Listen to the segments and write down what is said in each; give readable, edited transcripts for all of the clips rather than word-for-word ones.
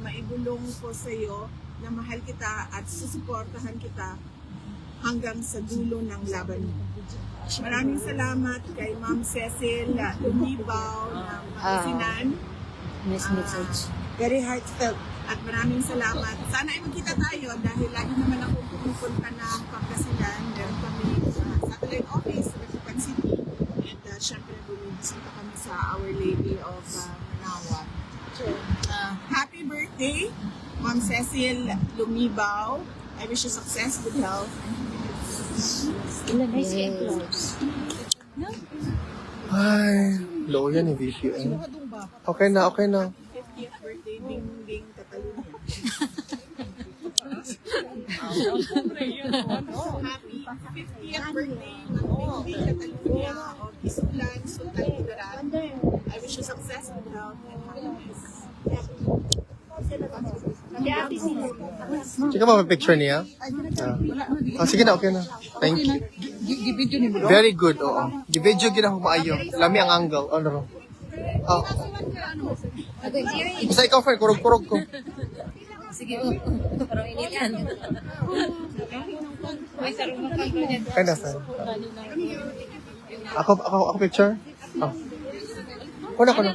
maibulong ko sa iyo na mahal kita at susuportahan kita hanggang sa dulo ng laban mo. Maraming salamat kay Ma'am Cecil Lumibaw ng Pangasinan. Very heartfelt. At maraming salamat. Sana ay magkita tayo dahil lagi naman ako pumupunta ng Pangasinan. Meron kami satellite office sa Quezon City. And syempre bumisita kami sa Our Lady of Manaoag. Happy birthday, Ma'am Cecil Lumibaw. I wish you success, good health, and happiness. Ay, low yan eh, VPN. Okay na, okay na. 50th birthday, Ding Ding Catalunya. Happy 50th birthday, Ding Ding Catalunya of Isulan, Sultan Kudarat. I wish you success, good health, and happiness. Sige ba may picture niya? Sige na, okay na. Thank you. Very good, oo. Gi-video gina ko maayo. Lami ang angle. Ano ro? Oh. Basta ikaw, friend, kurog-kurog ko. Sige, parang initan. Kaya na, friend. Ako picture? Oh. Kuna.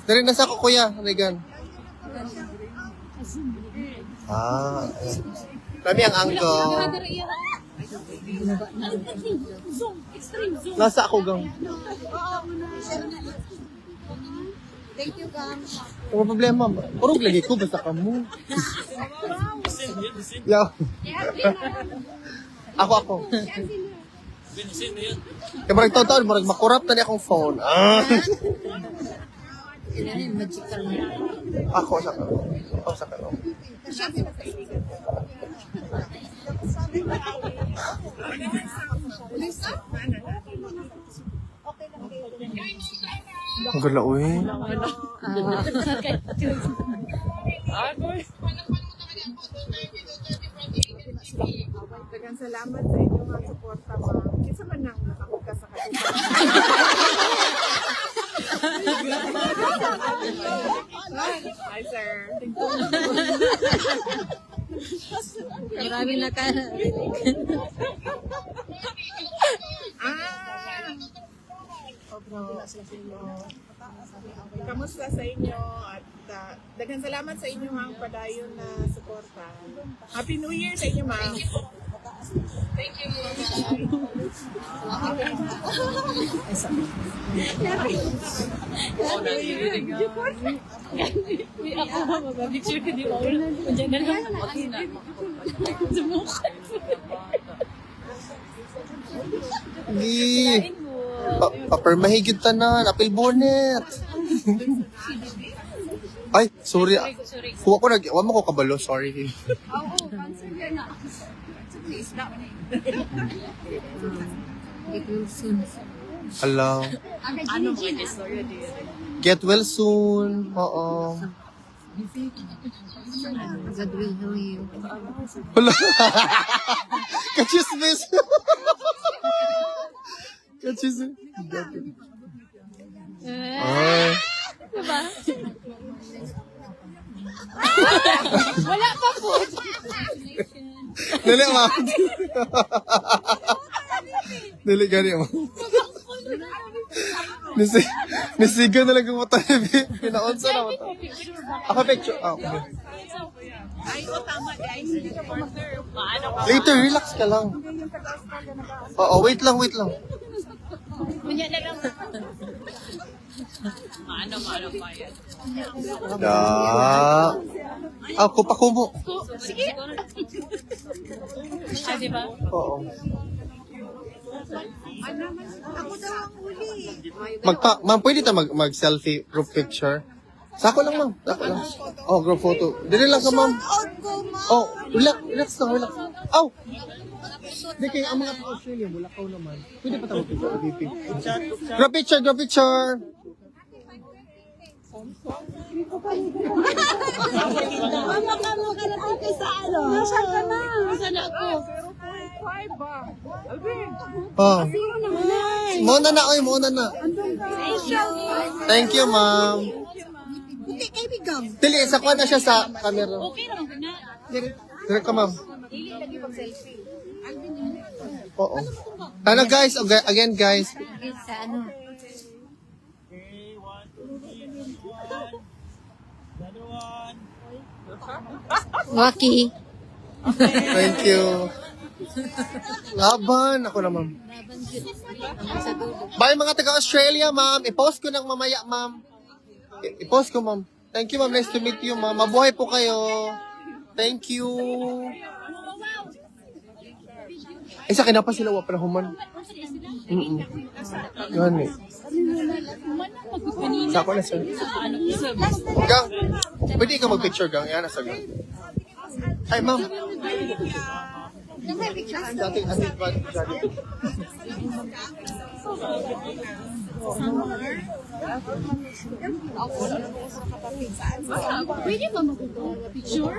Dari nasa ko, kuya. Regan. Lami ang angle. Nasa ako gang. Thank you, Gam. Ano problema? Purog lagi ko, basta ka mo. Yaw. Ako. Kaya marag taon-taon, marag makurap na niya akong phone. Magical na. Ako sa karo. Ang gala, uy. Daghang salamat sa inyong mga suporta, ma'am. Kinsa man nang nakapagka sa kanila. Hi, sir. Marami na ka. Kamusta sa inyo at daghang salamat sa inyong mga padayon na suporta. Happy New Year sa inyo, ma'am. Thank you. Hindi. Papermahigit tanan. Apil bonnet. Ay, sorry. Huwag ko huwag mo ko kabalo. Sorry. It will soon. Hello. Get well soon. Oo. God will heal you. Wala. Kachismis. Kachismis. Ay. Wala pa po. Dali, ma. Dali, gani, ma. Nisiga na lang kung mata. Pinaonsa na mata. Ako picture. Okay. Later, relax ka lang. Oo, wait lang. Kunya na lang. Maano pa yan. Ako pa kumo. Sige. Di ba? Oo. Ako daw ang huli. Ma'am, pwede tayo mag-selfie group picture? Sako lang, ma'am. Sako lang. Oh, group photo. Dili lang ka, ma'am. Oh, relax lang. Aw! Hindi kayo, ang mga Australia, Bulacau naman. Pwede pa tayo picture, VP. Group picture. Mama ka mo ka natin kay sa ano? Nasaan ka na? Nasaan ako? 0.5 ba? Alvin! Oh. Muna na. Thank you. Thank you, ma'am. Hindi, kaibigan. Dili, sa kuha na siya sa camera. Okay naman ko na. Direct ka, ma'am. Dili lagi pag-selfie. Oo. Ano guys, again guys. Sa ano? Waki. Thank you. Laban. Ako na, ma'am. Bye mga taga-Australia, ma'am. I-post ko ng mamaya, ma'am. I-post ko, ma'am. Thank you, ma'am. Nice to meet you, ma'am. Mabuhay po kayo. Thank you. Isa kinapa sila wa pa na human. Yan eh. Sa ako na, sir. Gang, pwede ka mag-picture, Gang. Yan, nasa Gang. Ay, ma'am. Dating asin pa. Pwede ba mag-picture?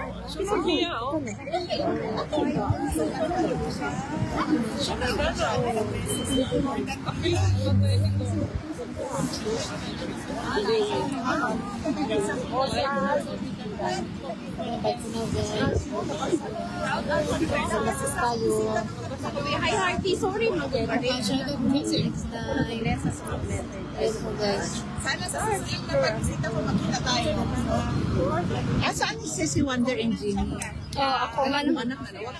Hi, Hearty. Sorry, Sana sa susunod na pagbisita mo, makita tayo. Saan si Wonder and Jimmy? ako nga naman. Anak na nawa.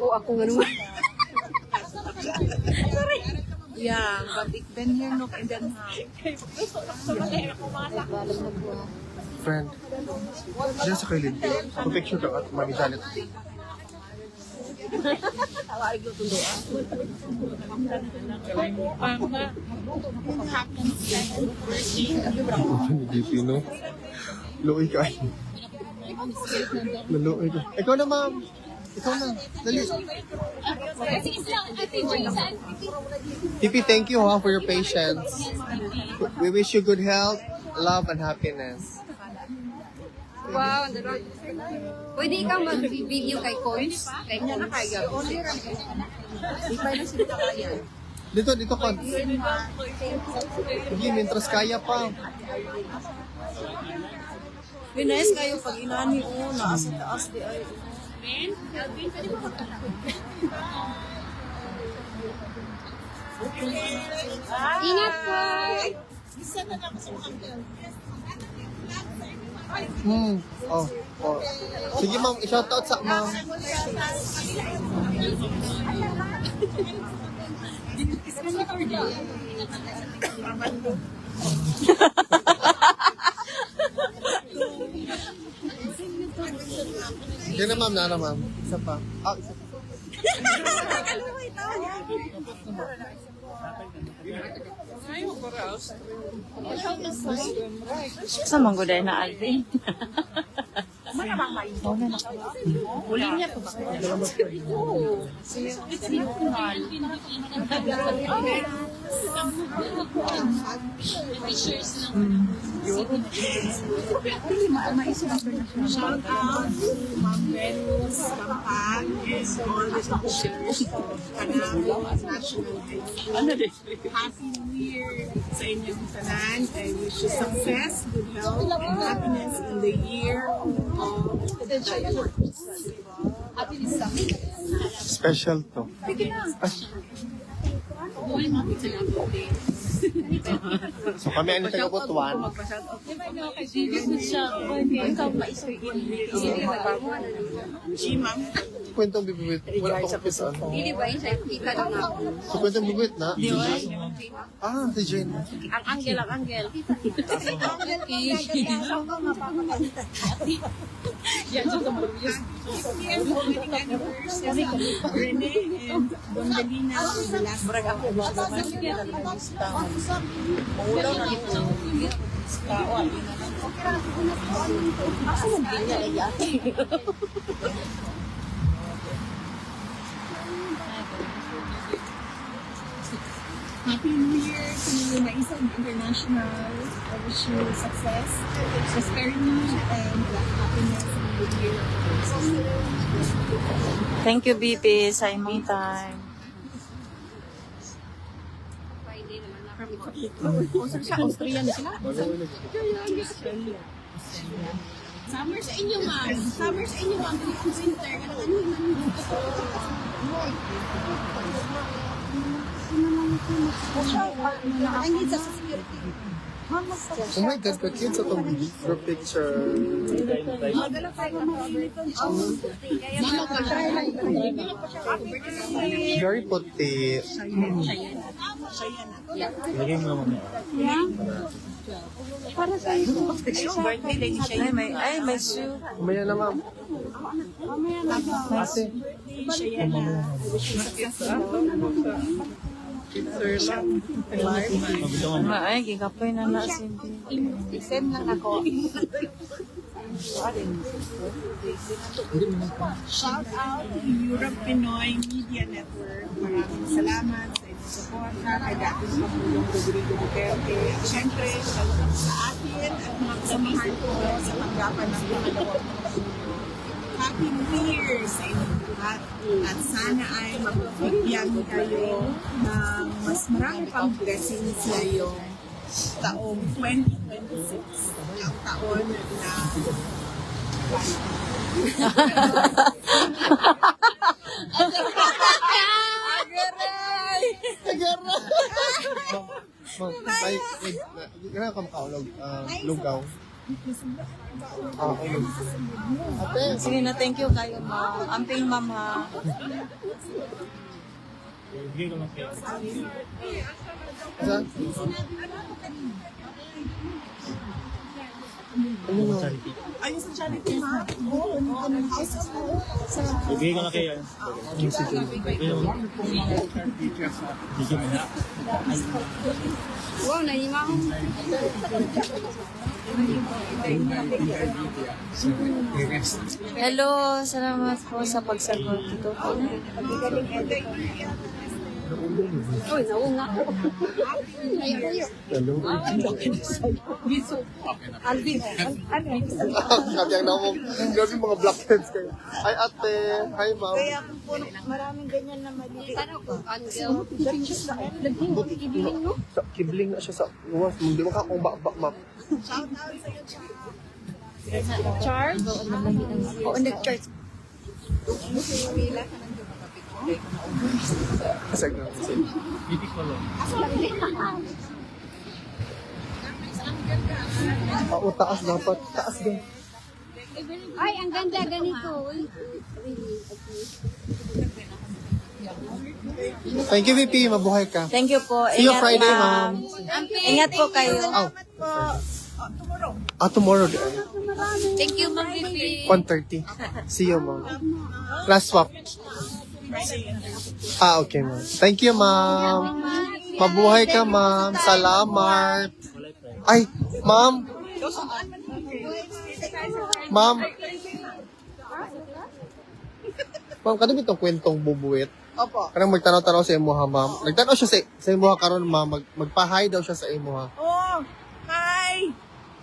Oo, ako nga naman. Yeah, but it's been here no and then Friend. Diyan sa kilid. Pag-picture ka at mami Janet. GP, no? Luoy ka. Luoy ka. Ikaw na, ma'am. Ikaw na. Dali. Pipi, thank you ha for your patience. We wish you good health, love, and happiness. Wow, pwede ikaw mag-video kay Coins? Kay Coins. Dito ka. Sige, mientras kaya pa. Pinayos kayo pag inani ko, naasa taas di ay. Ingat po! Oh. Sige, ma'am. I-shoutout sa ma'am. Yan na, ma'am. Na, ma'am. Isa pa. Isa pa. Sa manggoday na Alvin. Huli niya po ba? shout out to Ma'am Venus Campag and all the teachers of Panamo National High School. Happy New Year sa inyong tanan. I wish you success, good health, and happiness in the year of Special to. So kami ang taga-Butuan. G, ma'am. Kwentong bibigit. Wala pa kapisan. Hindi ba yun sa ika lang ako? So kwentong bibigit na? Si Jane. Si Jane. Ang anggel. Wedding anniversary, Rene and Bondalina on the last Happy New Year to Maisog International. I wish you success, prosperity, and happiness in the year. Thank you, BP, sa imong time. Friday naman ako. From Kung siya, Austrian na sila. Summer sa inyo, ma'am. Summer sa inyo, ma'am. Winter. Ang sa security. Oh my God, ka-cute sa itong group picture. Very puti. Para sa iyo. Ay, may shoe. Umaya na, ma'am. Ate. Ay, gigapay na na Cindy. Send lang ako. Shout out to Europe Pinoy Media Network. Maraming salamat sa inyong suporta kay dating Pangulong Rodrigo Duterte. At syempre, salamat sa atin at mga kasamahan ko sa tanggapan ng pangalawang Happy New Year sa inyong lahat. At sana ay magbigyan kayo ng mas marami pang blessings ngayong taong 2026. Ang taon na Ma'am, ay, gano'n ka makaulog? Lugaw. Okay. Ate, Sige na, thank you kayo, ma'am. Amping, ma'am, ha. saan? Ano mo? ayun sa charity ma. Oo, anong house mo? Sa Ibigay ko na kayo. Wow, nahima ko. Hello, salamat po sa pagsagot dito po. Uy, naunga ko. Hello. Alvin, Sabi ang naman, grabe mga blackheads kayo. Hi ate, hi ma'am. Kaya po, maraming ganyan na mali. Sana ko, Angel. Kibling na siya sa luwas. Hindi mo ka kung ma'am. shout out sa iyo, Charge? Oo, nag-charge. Kasag na. Taas dapat. Taas din. Ay, ang ganda ganito. Thank you, VP. Mabuhay ka. Thank you po. See you Ingat, Friday, ma'am. Ingat po kayo. Oh, tomorrow. tomorrow. Thank you, Ma'am Vivi. 1:30. See you, ma'am. Class swap. Okay, ma'am. Thank you, ma'am. Mabuhay ka, ma'am. Salamat. Ay, ma'am. Ma'am. Ma'am, kadto itong kwentong bubuwit. Opo. Kanang magtanaw-tanaw sa imuha, ma'am. Nagtanaw siya sa imuha karon, ma'am. Magpa-hi daw siya sa imuha. Oh, hi!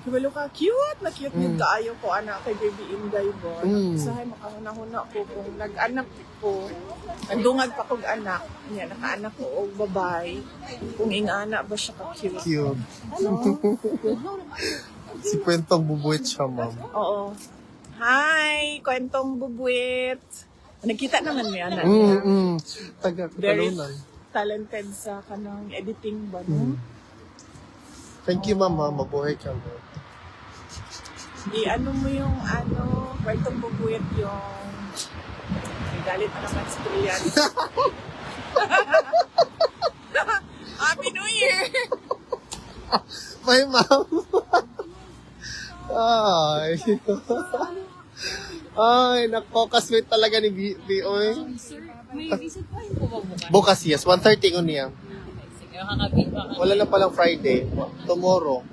Kabalo ka, cute na cute yung kaayo ko, anak, kay Baby Inday Bon. Usahay, makahuna-huna ko kung nag-anak ko, nagdungag pa kong anak, niya, naka-anak ko o babae, kung ing-anak ba siya ka-cute. Cute. Si kwentong bubuwit siya, ma'am. Oo. Hi! Kwentong bubuit. Nakita naman niya na. Taga Very Katalunan. talented sa kanang editing ba, no? Thank you, ma'am. Mabuhay ka, ma'am. Ano mo yung kwentong bubuit yung galit na naman si Trian. Happy New Year! Bye, ma'am. Ay. Ay, nako, kasweet talaga ni B.O.Y. May visit pa yun po ba bukas? Bukas, yes. 1:30 ko niya. Sige, makakabit pa. Wala na palang Friday. Tomorrow.